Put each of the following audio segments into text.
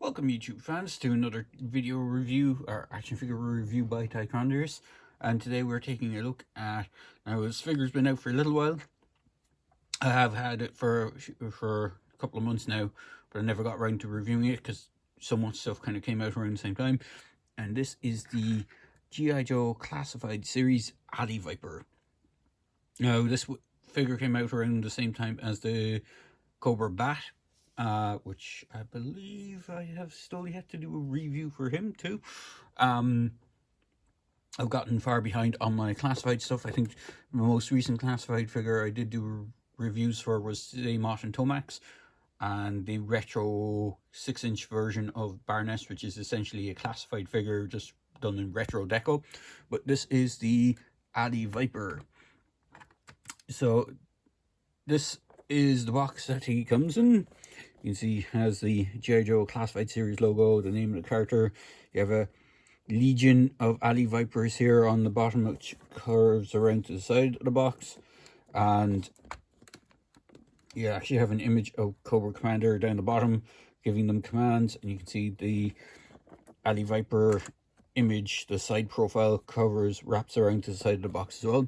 Welcome YouTube fans to another video review or action figure review by Tycondrius, and today we're taking a look at, now this figure's been out for a little while. I have had it for a couple of months now, but I never got around to reviewing it because so much stuff kind of came out around the same time. And this is the G.I. Joe Classified Series Alley Viper. Now this figure came out around the same time as the Cobra Bat, which I believe I have still yet to do a review for him too. I've gotten far behind on my classified stuff. I think the most recent classified figure I did do reviews for was the Mott and Tomax and the retro 6-inch version of Barnest, which is essentially a classified figure just done in retro deco. But this is the Alley Viper. So this is the box that he comes in. You can see he has the G.I. Joe Classified Series logo, the name of the character. You have a legion of Alley Vipers here on the bottom, which curves around to the side of the box. And you actually have an image of Cobra Commander down the bottom, giving them commands. And you can see the Alley Viper image, the side profile wraps around to the side of the box as well.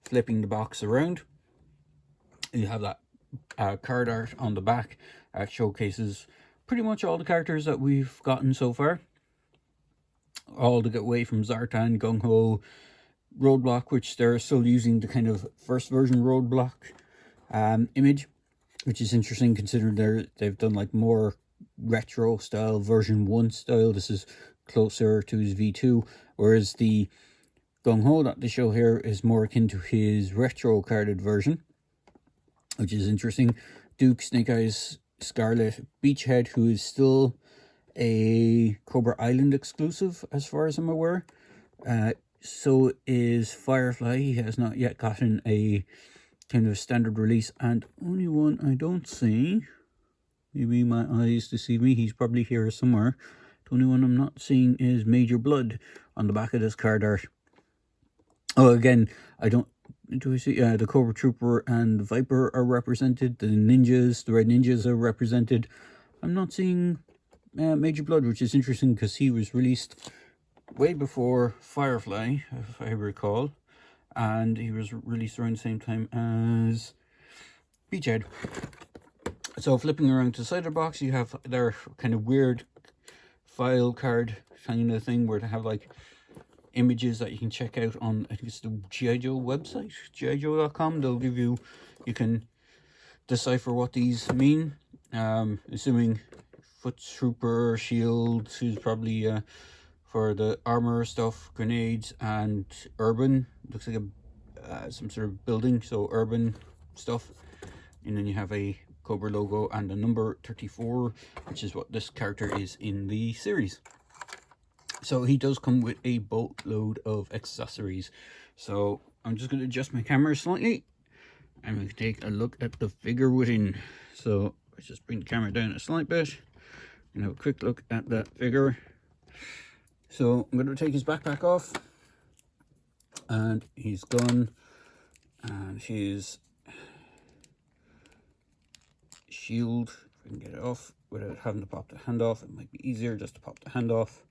Flipping the box around, you have that card art on the back. Showcases pretty much all the characters that we've gotten so far, all the way from Zartan, Gung Ho, Roadblock, which they're still using the kind of first version Roadblock image, which is interesting considering they've done like more retro style version 1 style. This is closer to his V2, whereas the Gung Ho that they show here is more akin to his retro carded version, which is interesting. Duke, Snake Eyes, Scarlet, Beachhead, who is still a Cobra Island exclusive as far as I'm aware. So is Firefly. He has not yet gotten a kind of standard release, and only one I don't see, maybe my eyes deceive me, he's probably here somewhere. The only one I'm not seeing is Major Blood on the back of this card art. Oh, again, do I see? The Cobra Trooper and the Viper are represented. The ninjas, the Red Ninjas are represented. I'm not seeing Major Blood, which is interesting because he was released way before Firefly, if I recall. And he was released around the same time as Beachhead. So flipping around to the side of the box, you have their kind of weird file card kind of thing where they have like images that you can check out on, I think it's the G.I. Joe website, gijoe.com. They'll give you, you can decipher what these mean. Assuming Foot Trooper, Shield is probably for the armor stuff, grenades, and urban. Looks like a some sort of building, so urban stuff. And then you have a Cobra logo and a number 34, which is what this character is in the series. So he does come with a boatload of accessories. So I'm just going to adjust my camera slightly and we can take a look at the figure within. So let's just bring the camera down a slight bit and have a quick look at that figure. So I'm going to take his backpack off, and he's gone, and his shield, if we can get it off without having to pop the hand off. It might be easier just to pop the hand off.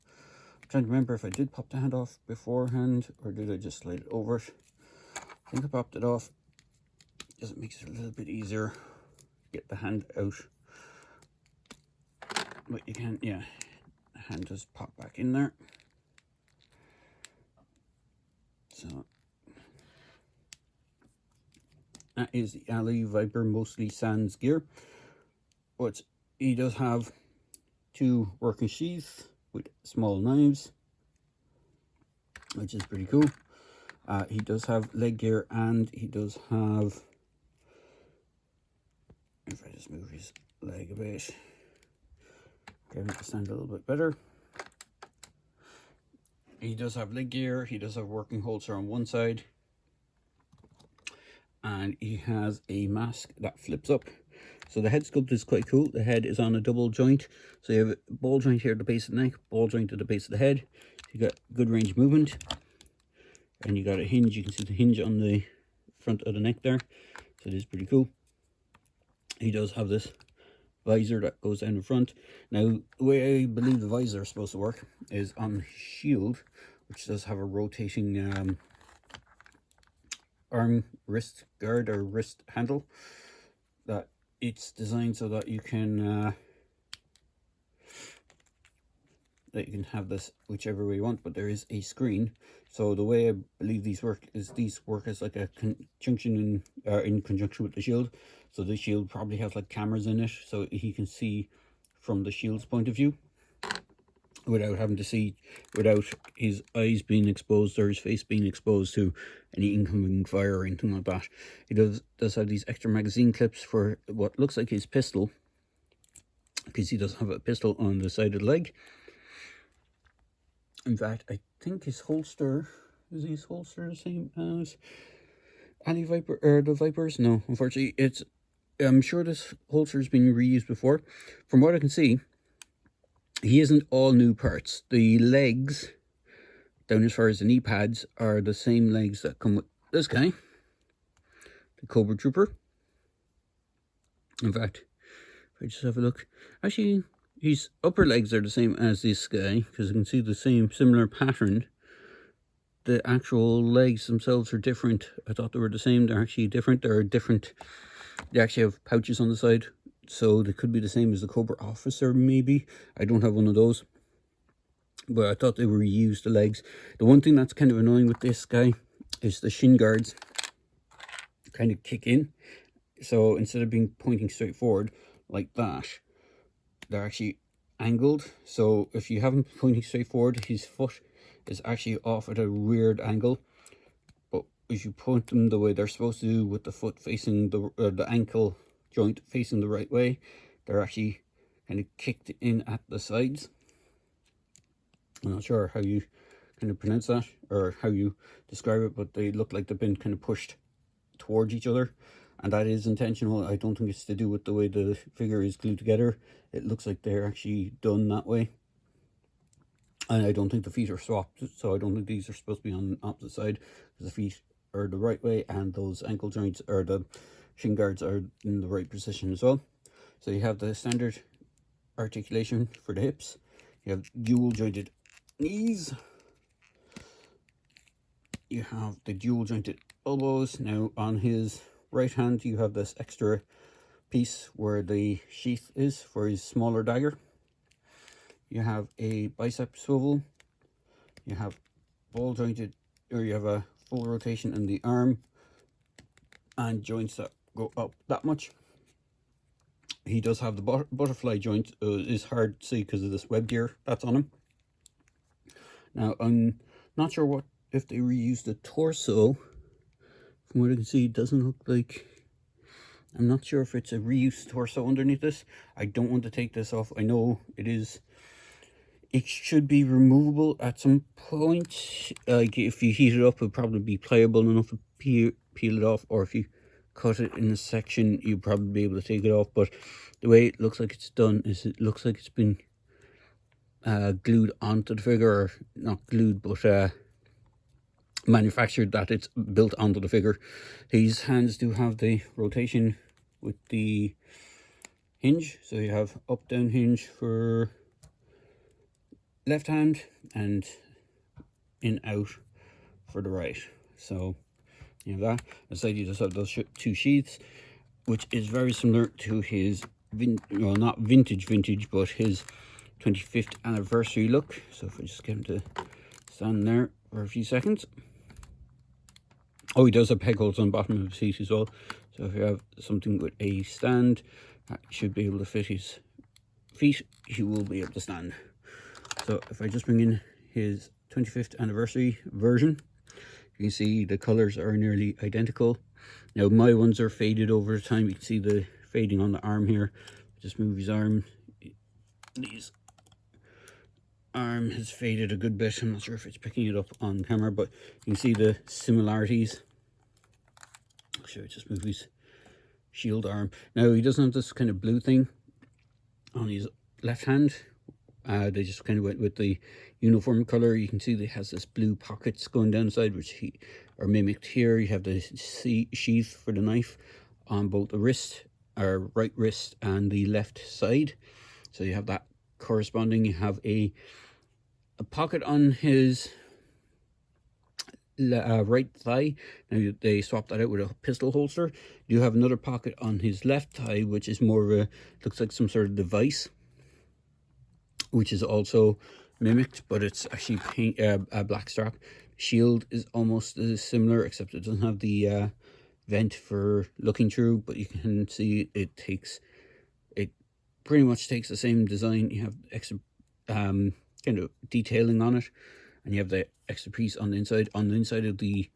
I'm trying to remember if I did pop the hand off beforehand or did I just slide it over it. I think I popped it off. Just makes it a little bit easier to get the hand out. But you can, yeah, the hand does pop back in there. So that is the Alley Viper, mostly sans gear. But he does have 2 working sheaths with small knives, which is pretty cool. He does have leg gear, and he does have, if I just move his leg a bit, get him to stand a little bit better. He does have leg gear, he does have working holster on one side, and he has a mask that flips up. So the head sculpt is quite cool. The head is on a double joint. So you have a ball joint here at the base of the neck, ball joint at the base of the head. You got good range of movement. And you got a hinge. You can see the hinge on the front of the neck there. So it is pretty cool. He does have this visor that goes down in front. Now, the way I believe the visor is supposed to work is on the shield, which does have a rotating arm wrist guard or wrist handle, that it's designed so that you can have this whichever way you want, but there is a screen. So the way I believe these work is these work as like a conjunction in conjunction with the shield. So the shield probably has like cameras in it, so he can see from the shield's point of view without having to see, without his eyes being exposed or his face being exposed to any incoming fire or anything like that. He does have these extra magazine clips for what looks like his pistol, because he does have a pistol on the side of the leg. In fact, I think his holster, is his holster the same as any Viper, or the Vipers? No, unfortunately, I'm sure this holster's been reused before. From what I can see, he isn't all new parts. The legs, down as far as the knee pads, are the same legs that come with this guy, the Cobra Trooper. In fact, if I just have a look, actually, his upper legs are the same as this guy, because you can see the same similar pattern. The actual legs themselves are different. I thought they were the same. They're actually different. They're different. They actually have pouches on the side, so they could be the same as the Cobra Officer, maybe. I don't have one of those, but I thought they were reused, the legs. The one thing that's kind of annoying with this guy is the shin guards kind of kick in. So instead of being pointing straight forward like that, they're actually angled. So if you have him pointing straight forward, his foot is actually off at a weird angle. But if you point them the way they're supposed to do, with the foot facing the ankle joint facing the right way, they're actually kind of kicked in at the sides. I'm not sure how you kind of pronounce that or how you describe it, but they look like they've been kind of pushed towards each other, and that is intentional. I don't think it's to do with the way the figure is glued together. It looks like they're actually done that way, and I don't think the feet are swapped, so I don't think these are supposed to be on the opposite side, because the feet are the right way and those ankle joints or the shin guards are in the right position as well. So you have the standard articulation for the hips, you have dual jointed knees, you have the dual jointed elbows. Now on his right hand you have this extra piece where the sheath is for his smaller dagger. You have a bicep swivel, you have ball jointed, or you have a full rotation in the arm and joints that go up that much. He does have the butterfly joint. Is hard to see because of this web gear that's on him. Now I'm not sure what if they reused the torso. From what I can see, it doesn't look like, I'm not sure if it's a reused torso underneath this. I don't want to take this off. I know it should be removable at some point. Like if you heat it up, it'll probably be pliable enough to peel it off, or if you cut it in a section, you'll probably be able to take it off. But the way it looks like it's done is it looks like it's been glued onto the figure, or not glued, but manufactured, that it's built onto the figure. These hands do have the rotation with the hinge, so you have up down hinge for left hand and in out for the right. So you know that. Aside, you just have those two sheaths, which is very similar to his well, not vintage, but his 25th anniversary look. So if I just get him to stand there for a few seconds. Oh, he does have peg holes on the bottom of the seat as well. So if you have something with a stand, that should be able to fit his feet, he will be able to stand. So if I just bring in his 25th anniversary version, you can see the colors are nearly identical. Now my ones are faded over time. You can see the fading on the arm here. Just move his arm. His arm has faded a good bit. I'm not sure if it's picking it up on camera, but you can see the similarities. So just move his shield arm. Now he doesn't have this kind of blue thing on his left hand. They just kind of went with the uniform color. You can see that he has this blue pockets going down the side, which are mimicked here. You have the sheath for the knife on both the wrist or right wrist and the left side. So you have that corresponding. You have a pocket on his right thigh. Now they swapped that out with a pistol holster. You have another pocket on his left thigh, which is more of a, looks like some sort of device, which is also mimicked, but it's actually a black strap. Shield is almost similar, except it doesn't have the vent for looking through, but you can see it pretty much takes the same design. You have extra kind of detailing on it, and you have the extra piece on the inside. On the inside of the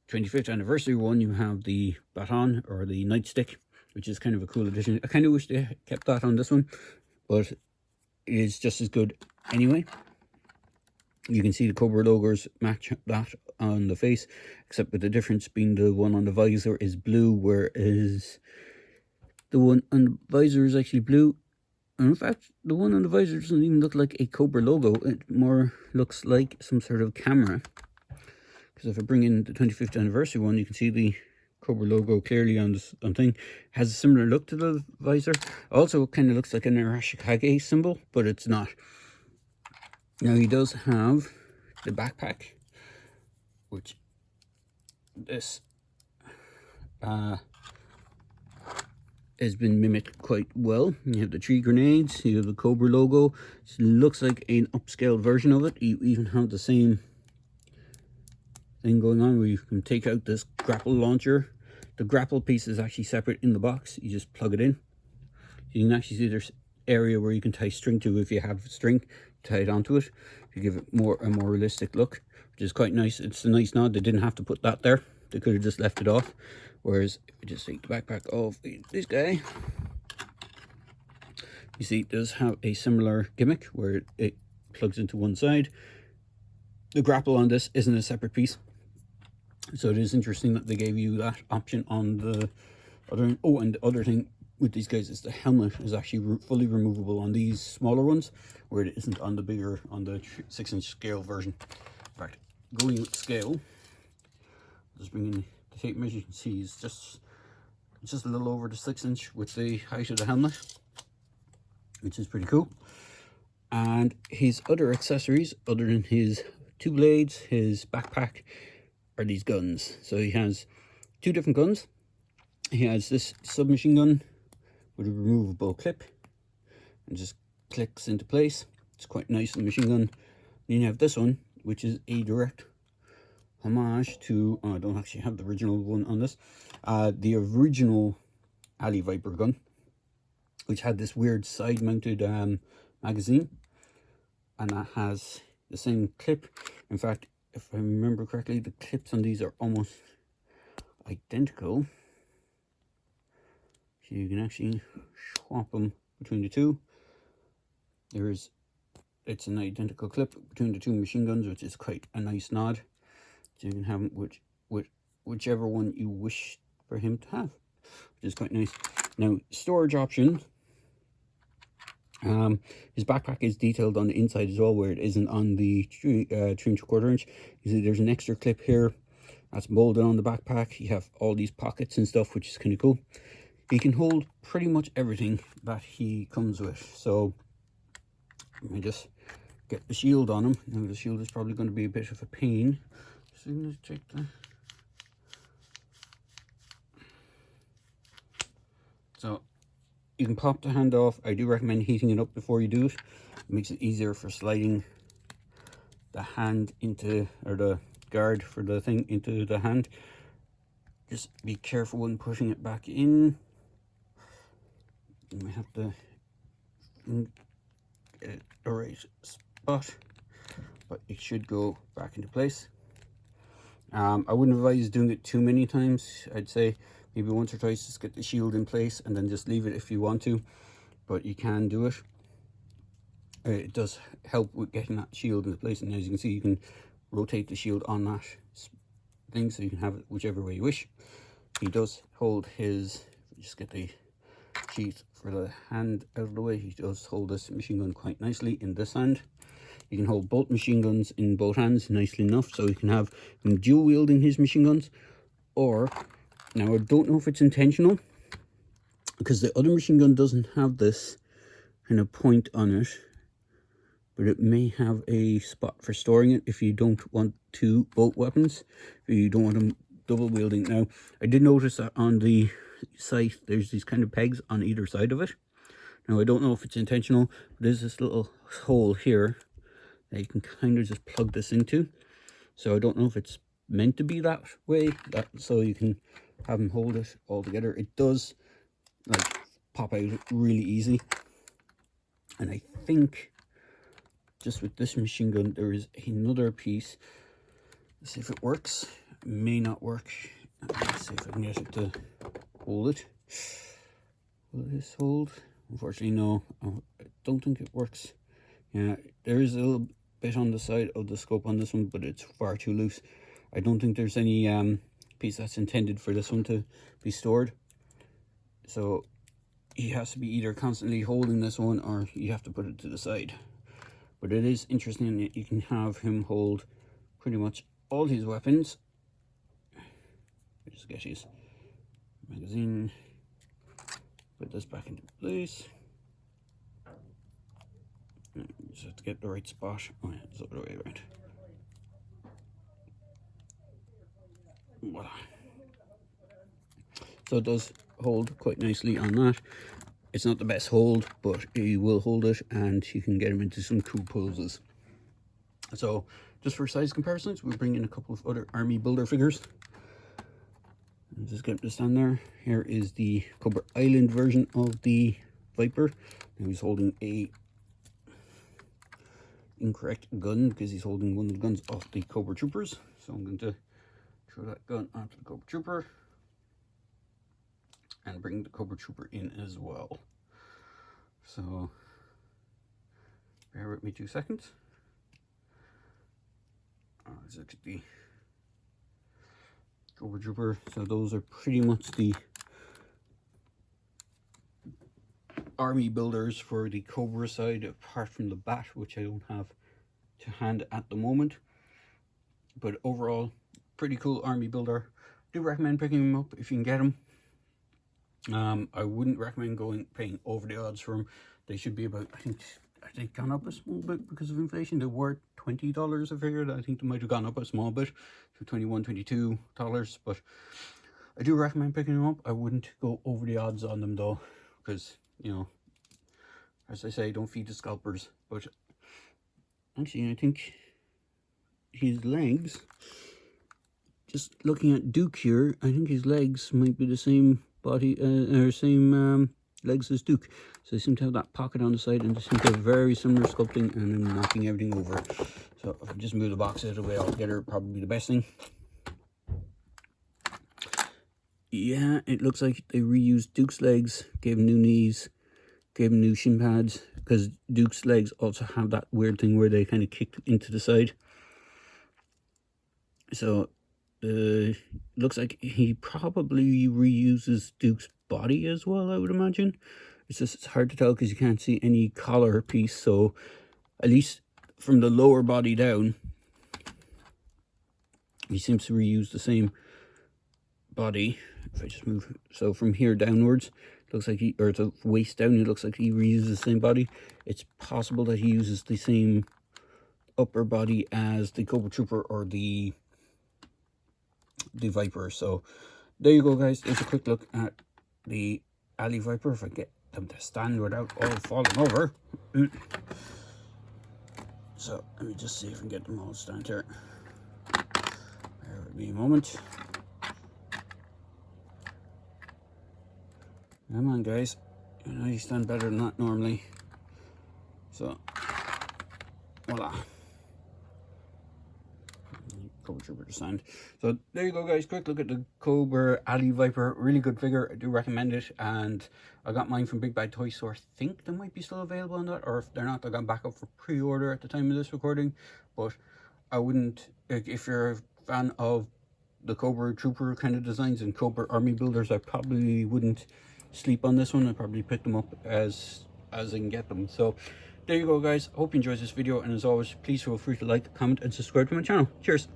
25th anniversary one, you have the baton or the nightstick, which is kind of a cool addition. I kind of wish they kept that on this one, but it is just as good anyway. You can see the Cobra logos match that on the face, except with the difference being the one on the visor is blue, whereas the one on the visor is actually blue. And in fact, the one on the visor doesn't even look like a Cobra logo. It more looks like some sort of camera. Because if I bring in the 25th anniversary one, you can see the Cobra logo clearly on this thing. It has a similar look to the visor. Also, it kind of looks like an Arashikage symbol, but it's not. Now, he does have the backpack, which this has been mimicked quite well. You have the 3 grenades, you have the Cobra logo. It looks like an upscaled version of it. You even have the same thing going on where you can take out this grapple launcher. The grapple piece is actually separate in the box. You just plug it in. You can actually see there's area where you can tie string to if you have string, tie it onto it to give it a more realistic look, which is quite nice. It's a nice nod. They didn't have to put that there. They could have just left it off. Whereas if you just take the backpack off this guy, you see it does have a similar gimmick where it plugs into one side. The grapple on this isn't a separate piece, so it is interesting that they gave you that option on the other. Oh, and the other thing with these guys is the helmet is actually fully removable on these smaller ones, where it isn't on the bigger, on the 6-inch scale version. In fact, going with scale, just bringing the tape measure, you can see it's just a little over the 6-inch with the height of the helmet, which is pretty cool. And his other accessories, other than his 2 blades, his backpack, are these guns. So he has 2 different guns. He has this submachine gun with a removable clip and just clicks into place. It's quite nice, the machine gun. Then you have this one, which is a direct homage to, I don't actually have the original one on this, the original Ali Viper gun, which had this weird side mounted magazine, and that has the same clip. In fact, if I remember correctly, the clips on these are almost identical. So you can actually swap them between the two. It's an identical clip between the 2 machine guns, which is quite a nice nod. So you can have them with whichever one you wish for him to have, which is quite nice. Now, storage options. His backpack is detailed on the inside as well, where it isn't on the 3 3/4 inch. You see there's an extra clip here that's molded on the backpack. You have all these pockets and stuff, which is kind of cool. He can hold pretty much everything that he comes with. So let me just get the shield on him. Now the shield is probably going to be a bit of a pain. So I'm going to take that. So you can pop the hand off. I do recommend heating it up before you do it. It makes it easier for sliding the hand into, or the guard for the thing into the hand. Just be careful when pushing it back in. You might have to get it the right spot, but it should go back into place. I wouldn't advise doing it too many times. I'd say maybe once or twice, just get the shield in place and then just leave it if you want to, but you can do it. It does help with getting that shield into place, and as you can see, you can rotate the shield on that thing so you can have it whichever way you wish. He does hold his, just get the sheath for the hand out of the way, he does hold this machine gun quite nicely in this hand. You can hold both machine guns in both hands nicely enough, so you can have him dual wielding his machine guns. Or, now I don't know if it's intentional, because the other machine gun doesn't have this kind of point on it, but it may have a spot for storing it if you don't want both weapons, if you don't want them double wielding. Now, I did notice that on the site there's these kind of pegs on either side of it. Now, I don't know if it's intentional, but there's this little hole here that you can kind of just plug this into. So I don't know if it's meant to be that way, so you can have them hold it all together. It does like pop out really easy. And I think just with this machine gun there is another piece. Let's see if it works. It may not work. Let's see if I can get it to hold it. Will this hold? Unfortunately, no. I don't think it works. Yeah, there is a little bit on the side of the scope on this one, but it's far too loose. I don't think there's any piece that's intended for this one to be stored. So he has to be either constantly holding this one, or you have to put it to the side. But it is interesting that you can have him hold pretty much all his weapons. Just get his magazine, put this back into place. Just have to get the right spot. Oh yeah, it's the other way around. Voila. So it does hold quite nicely on that. It's not the best hold, but you will hold it, and you can get them into some cool poses. So just for size comparisons, we'll bring in a couple of other army builder figures. I'll just get this down there. Here is the Cobra Island version of the Viper. Now he's holding a incorrect gun because he's holding one of the guns off the Cobra Troopers. So I'm going to throw that gun onto the Cobra Trooper and bring the Cobra Trooper in as well. So bear with me 2 seconds. Let's look at the Cobra Trooper. So those are pretty much the army builders for the Cobra side, apart from the bat, which I don't have to hand at the moment. But overall, pretty cool army builder. Do recommend picking them up if you can get them. I wouldn't recommend paying over the odds for them. They should be about, I think they've gone up a small bit because of inflation. They were $20 I figured. I think they might have gone up a small bit to $21, $22, but I do recommend picking them up. I wouldn't go over the odds on them though, because, you know, as I say, don't feed the scalpers. But actually, I think his legs, just looking at Duke here, I think his legs might be the same body or same legs as Duke. So they seem to have that pocket on the side, and they seem to have very similar sculpting, and I'm knocking everything over. So if I just move the box out of the way altogether, probably the best thing. Yeah, it looks like they reused Duke's legs, gave him new knees, gave him new shin pads, because Duke's legs also have that weird thing where they kind of kick into the side. So looks like he probably reuses Duke's body as well, I would imagine. It's hard to tell because you can't see any collar piece, so at least from the lower body down, he seems to reuse the same body. If I just move, so from here downwards, looks like or the waist down, it looks like he reuses the same body. It's possible that he uses the same upper body as the Cobra Trooper or the Viper. So there you go, guys. There's a quick look at the Alley Viper. If I get them to stand without all falling over. So let me just see if I can get them all to stand here. Bear with me a moment. Come on, guys. You know, you stand better than that normally. So voila. Cobra Trooper to stand. So there you go, guys. Quick look at the Cobra Alley Viper. Really good figure. I do recommend it. And I got mine from Big Bad Toy Store. I think they might be still available on that, or if they're not, I got back up for pre-order at the time of this recording. But I wouldn't, if you're a fan of the Cobra Trooper kind of designs and Cobra Army builders, I probably wouldn't sleep on this one. I'd probably pick them up as I can get them. So there you go, guys. Hope you enjoyed this video, and as always, please feel free to like, comment, and subscribe to my channel. Cheers.